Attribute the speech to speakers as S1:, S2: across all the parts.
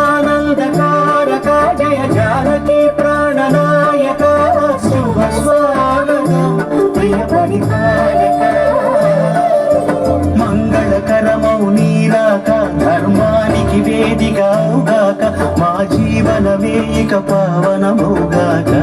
S1: జగదానందకారక జయ జానకి ప్రాణనాయక శుభ స్వాగతం ప్రియ పరిపాలక మంగళకరమౌ నీరాక ధర్మానికి వేదికవుగాక మా జీవనమే ఇక పావనమౌగాక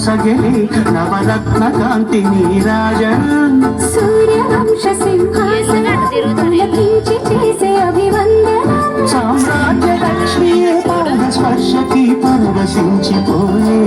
S1: సగలి నవరత్న కాంతి నీరాజనం
S2: సూర్యవంశ సింహాసనం చేసే అభివందనం
S1: సామ్రాజ్య లక్ష్మీ పాద స్పర్శకి పరవశించిపోయే